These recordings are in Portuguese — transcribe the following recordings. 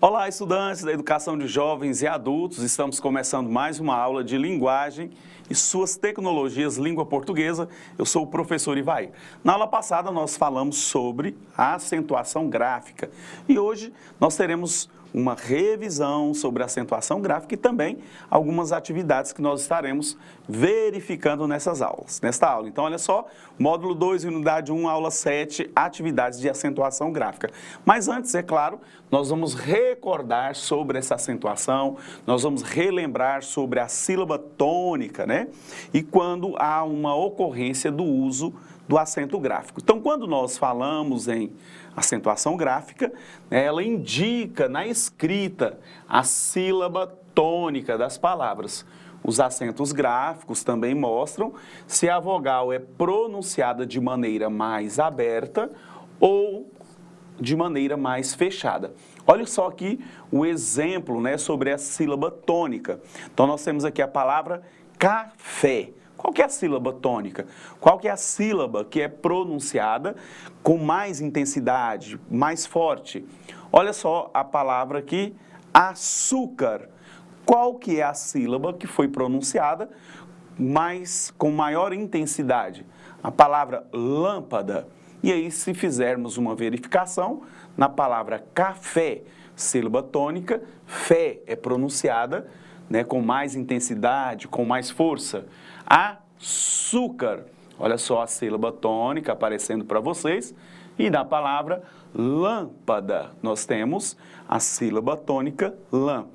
Olá, estudantes da educação de jovens e adultos. Estamos começando mais uma aula de linguagem e suas tecnologias língua portuguesa. Eu sou o professor Ivair. Na aula passada nós falamos sobre a acentuação gráfica e hoje nós teremos uma revisão sobre a acentuação gráfica e também algumas atividades que nós estaremos verificando nesta aula. Então, olha só, módulo 2, unidade 1, aula 7, atividades de acentuação gráfica. Mas antes, é claro, nós vamos recordar sobre essa acentuação, nós vamos relembrar sobre a sílaba tônica, né? E quando há uma ocorrência do uso do acento gráfico. Então, quando nós falamos em acentuação gráfica, ela indica na escrita a sílaba tônica das palavras. Os acentos gráficos também mostram se a vogal é pronunciada de maneira mais aberta ou de maneira mais fechada. Olha só aqui o exemplo, né, sobre a sílaba tônica. Então, nós temos aqui a palavra café. Qual que é a sílaba tônica? Qual que é a sílaba que é pronunciada com mais intensidade, mais forte? Olha só a palavra aqui, açúcar. Qual que é a sílaba que foi pronunciada com maior intensidade? A palavra lâmpada. E aí, se fizermos uma verificação, na palavra café, sílaba tônica, fé é pronunciada, né, com mais intensidade, com mais força. Açúcar, olha só a sílaba tônica aparecendo para vocês. E na palavra lâmpada, nós temos a sílaba tônica lã.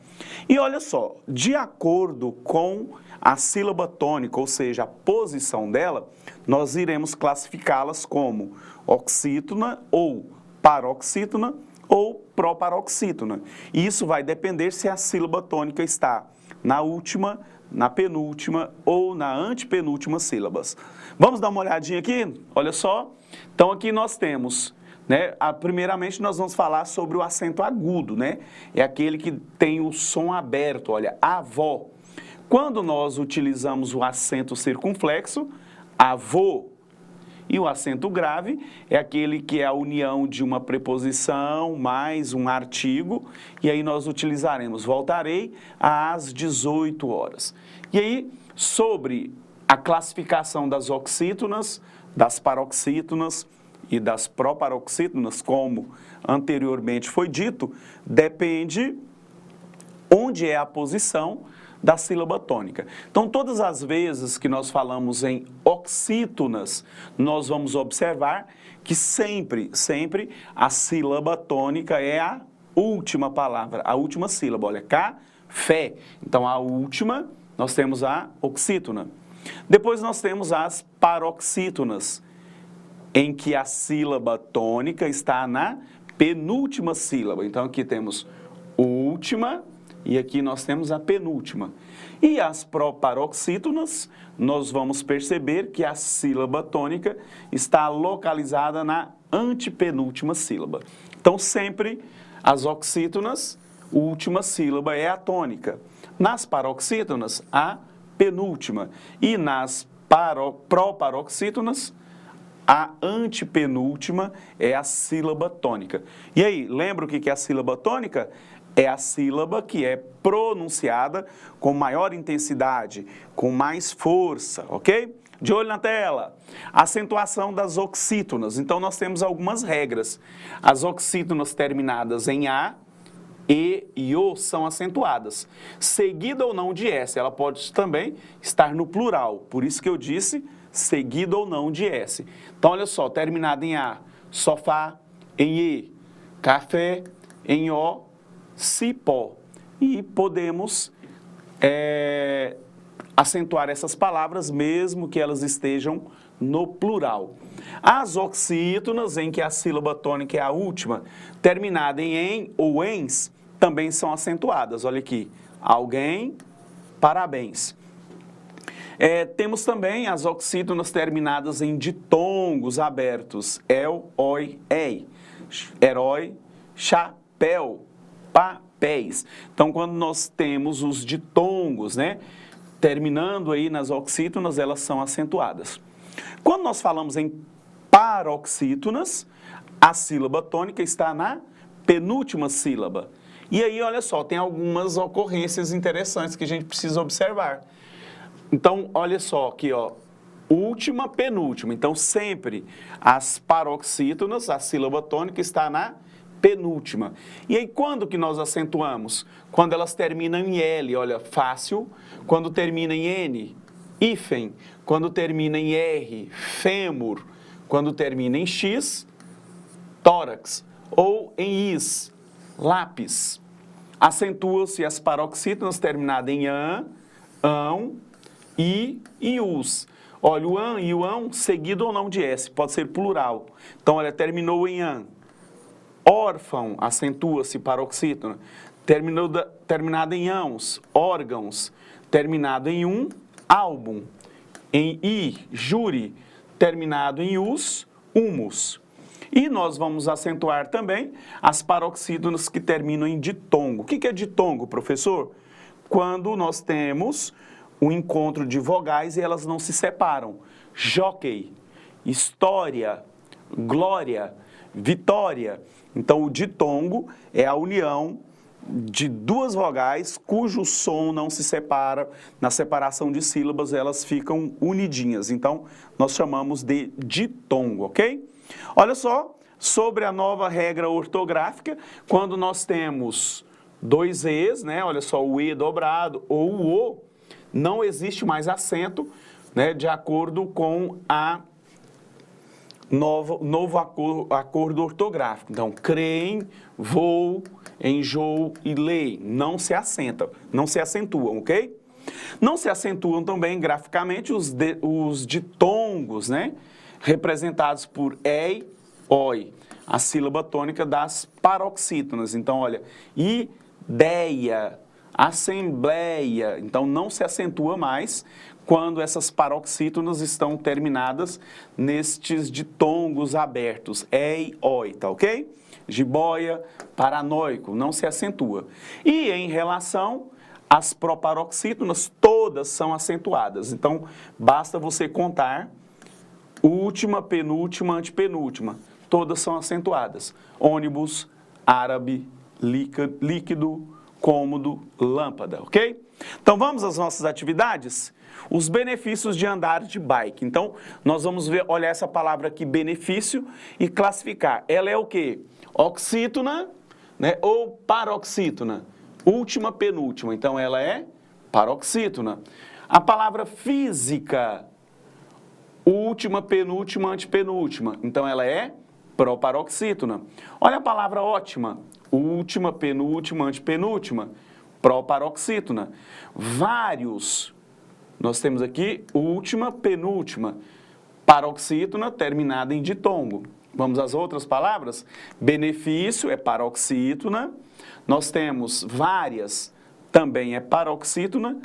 E olha só, de acordo com a sílaba tônica, ou seja, a posição dela, nós iremos classificá-las como oxítona ou paroxítona ou proparoxítona. E isso vai depender se a sílaba tônica está na última, na penúltima ou na antepenúltima sílabas. Vamos dar uma olhadinha aqui? Olha só. Então, aqui nós temos, né, primeiramente nós vamos falar sobre o acento agudo, né? É aquele que tem o som aberto, olha, avó. Quando nós utilizamos o acento circunflexo, avô. E o acento grave é aquele que é a união de uma preposição mais um artigo, e aí nós utilizaremos voltarei às 18 horas. E aí, sobre a classificação das oxítonas, das paroxítonas e das proparoxítonas, como anteriormente foi dito, depende onde é a posição da sílaba tônica. Então, todas as vezes que nós falamos em oxítonas, nós vamos observar que sempre a sílaba tônica é a última palavra, a última sílaba. Olha, café. Então, a última, nós temos a oxítona. Depois, nós temos as paroxítonas, em que a sílaba tônica está na penúltima sílaba. Então, aqui temos última, e aqui nós temos a penúltima. E as proparoxítonas, nós vamos perceber que a sílaba tônica está localizada na antepenúltima sílaba. Então, sempre as oxítonas, a última sílaba é a tônica. Nas paroxítonas, a penúltima. E nas proparoxítonas, a antepenúltima é a sílaba tônica. E aí, lembra o que é a sílaba tônica? É a sílaba que é pronunciada com maior intensidade, com mais força, ok? De olho na tela. Acentuação das oxítonas. Então, nós temos algumas regras. As oxítonas terminadas em A, E e O são acentuadas. Seguida ou não de S, ela pode também estar no plural. Por isso que eu disse seguida ou não de S. Então, olha só, terminada em A, sofá, em E, café, em O, cipó. E podemos acentuar essas palavras mesmo que elas estejam no plural. As oxítonas, em que a sílaba tônica é a última, terminada em ou ens, também são acentuadas. Olha aqui, alguém, parabéns. Temos também as oxítonas terminadas em ditongos abertos. El, oi, ei. Herói, chapéu, papéis. Então, quando nós temos os ditongos, né, terminando aí nas oxítonas, elas são acentuadas. Quando nós falamos em paroxítonas, a sílaba tônica está na penúltima sílaba. E aí, olha só, tem algumas ocorrências interessantes que a gente precisa observar. Então, olha só aqui, ó, última, penúltima. Então, sempre as paroxítonas, a sílaba tônica está na penúltima. E aí, quando que nós acentuamos? Quando elas terminam em L, olha, fácil. Quando termina em N, hífen. Quando termina em R, fêmur. Quando termina em X, tórax. Ou em is, lápis. Acentua-se as paroxítonas terminadas em an, ão, i e us. Olha, o an e o ão, seguido ou não de S, pode ser plural. Então, olha, terminou em an. Órfão, acentua-se paroxítona. Terminado em ãos, órgãos. Terminado em álbum. Em i, júri. Terminado em us, humus. E nós vamos acentuar também as paroxítonas que terminam em ditongo. O que é ditongo, professor? Quando nós temos um encontro de vogais e elas não se separam. Jockey, história, glória, vitória. Então, o ditongo é a união de duas vogais cujo som não se separa. Na separação de sílabas, elas ficam unidinhas. Então, nós chamamos de ditongo, ok? Olha só, sobre a nova regra ortográfica, quando nós temos dois Es, né? Olha só, o E dobrado ou o O, não existe mais acento, né, de acordo com a novo acordo ortográfico. Então, creem, vou, enjoo e lei não se acentuam, ok? Não se acentuam também graficamente os ditongos, né, representados por ei, oi, a sílaba tônica das paroxítonas. Então, olha, ideia, assembleia, então não se acentua mais quando essas paroxítonas estão terminadas nestes ditongos abertos, ei, oi, tá ok? Jiboia, paranoico, não se acentua. E em relação às proparoxítonas, todas são acentuadas, então basta você contar última, penúltima, antepenúltima, todas são acentuadas. Ônibus, árabe, líquido, cômodo, lâmpada, ok? Então, vamos às nossas atividades? Os benefícios de andar de bike. Então, nós vamos olhar essa palavra aqui, benefício, e classificar. Ela é o quê? Oxítona, né, ou paroxítona? Última, penúltima. Então, ela é paroxítona. A palavra física, última, penúltima, antepenúltima. Então, ela é proparoxítona. Olha a palavra ótima. Última, penúltima, antepenúltima, proparoxítona. Vários, nós temos aqui última, penúltima, paroxítona terminada em ditongo. Vamos às outras palavras? Benefício é paroxítona. Nós temos várias, também é paroxítona.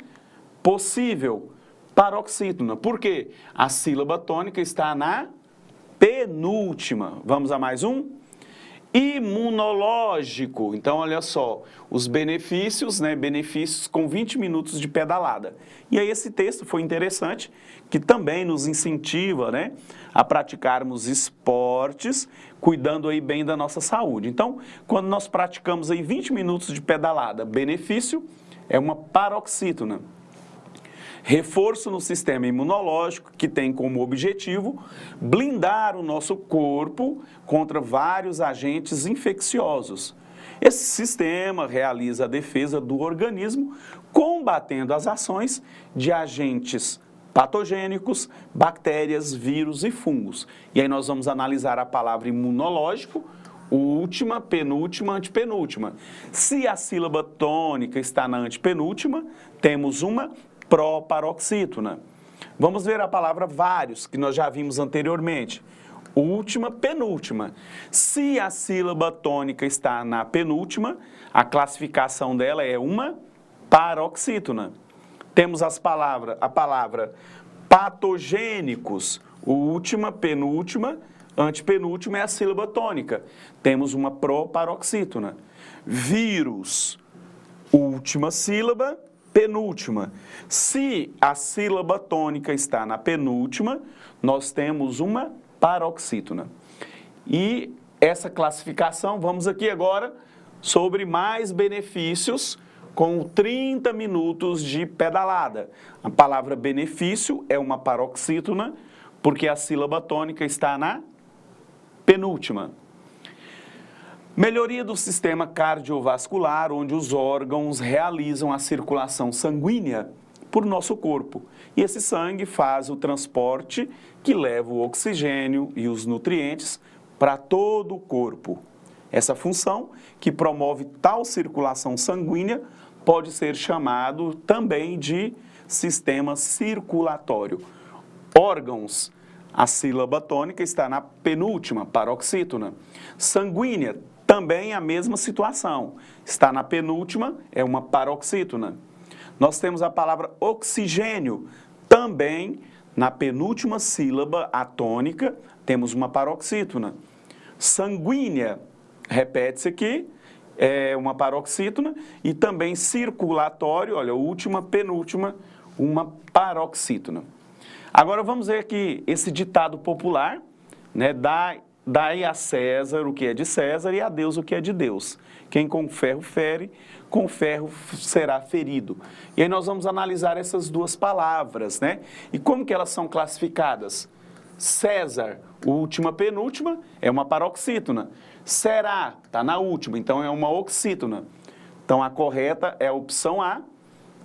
Possível, paroxítona. Por quê? A sílaba tônica está na penúltima. Vamos a mais um? Imunológico. Então, olha só, os benefícios, né? Benefícios com 20 minutos de pedalada. E aí esse texto foi interessante, que também nos incentiva, né, a praticarmos esportes, cuidando aí bem da nossa saúde. Então, quando nós praticamos aí 20 minutos de pedalada, benefício é uma paroxítona. Reforço no sistema imunológico, que tem como objetivo blindar o nosso corpo contra vários agentes infecciosos. Esse sistema realiza a defesa do organismo, combatendo as ações de agentes patogênicos, bactérias, vírus e fungos. E aí nós vamos analisar a palavra imunológico, última, penúltima, antepenúltima. Se a sílaba tônica está na antepenúltima, temos uma proparoxítona. Vamos ver a palavra vários, que nós já vimos anteriormente. Última, penúltima. Se a sílaba tônica está na penúltima, a classificação dela é uma paroxítona. Temos a palavra patogênicos. Última, penúltima, antepenúltima é a sílaba tônica. Temos uma proparoxítona. Vírus, última sílaba, penúltima. Se a sílaba tônica está na penúltima, nós temos uma paroxítona. E essa classificação, vamos aqui agora sobre mais benefícios com 30 minutos de pedalada. A palavra benefício é uma paroxítona, porque a sílaba tônica está na penúltima. Melhoria do sistema cardiovascular, onde os órgãos realizam a circulação sanguínea por nosso corpo. E esse sangue faz o transporte que leva o oxigênio e os nutrientes para todo o corpo. Essa função, que promove tal circulação sanguínea, pode ser chamado também de sistema circulatório. Órgãos, a sílaba tônica está na penúltima, paroxítona. Sanguínea, também a mesma situação. Está na penúltima, é uma paroxítona. Nós temos a palavra oxigênio, também na penúltima sílaba atônica, temos uma paroxítona. Sanguínea, repete-se aqui, é uma paroxítona, e também circulatório, olha, última, penúltima, uma paroxítona. Agora vamos ver aqui esse ditado popular, né? Dai a César o que é de César e a Deus o que é de Deus. Quem com ferro fere, com ferro será ferido. E aí nós vamos analisar essas duas palavras, né? E como que elas são classificadas? César, última, penúltima, é uma paroxítona. Será, está na última, então é uma oxítona. Então a correta é a opção A.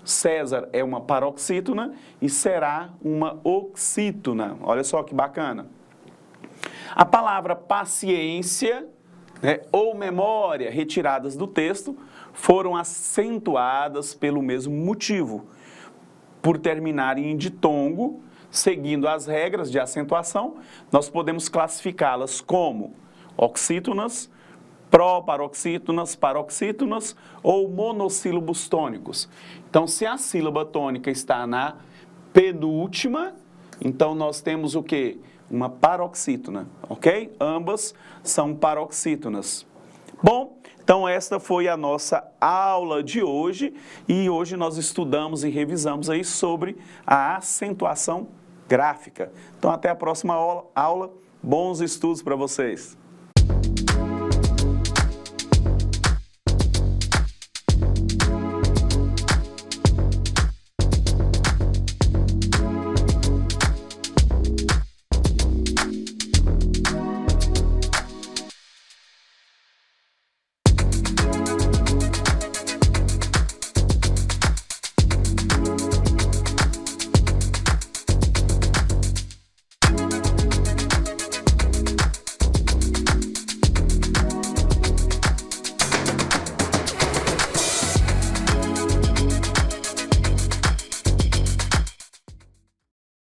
César é uma paroxítona e será uma oxítona. Olha só que bacana. A palavra paciência, né, ou memória retiradas do texto foram acentuadas pelo mesmo motivo, por terminarem em ditongo, seguindo as regras de acentuação, nós podemos classificá-las como oxítonas, proparoxítonas, paroxítonas ou monossílabos tônicos. Então, se a sílaba tônica está na penúltima, então nós temos o quê? Uma paroxítona, ok? Ambas são paroxítonas. Bom, então esta foi a nossa aula de hoje e hoje nós estudamos e revisamos aí sobre a acentuação gráfica. Então até a próxima aula, bons estudos para vocês.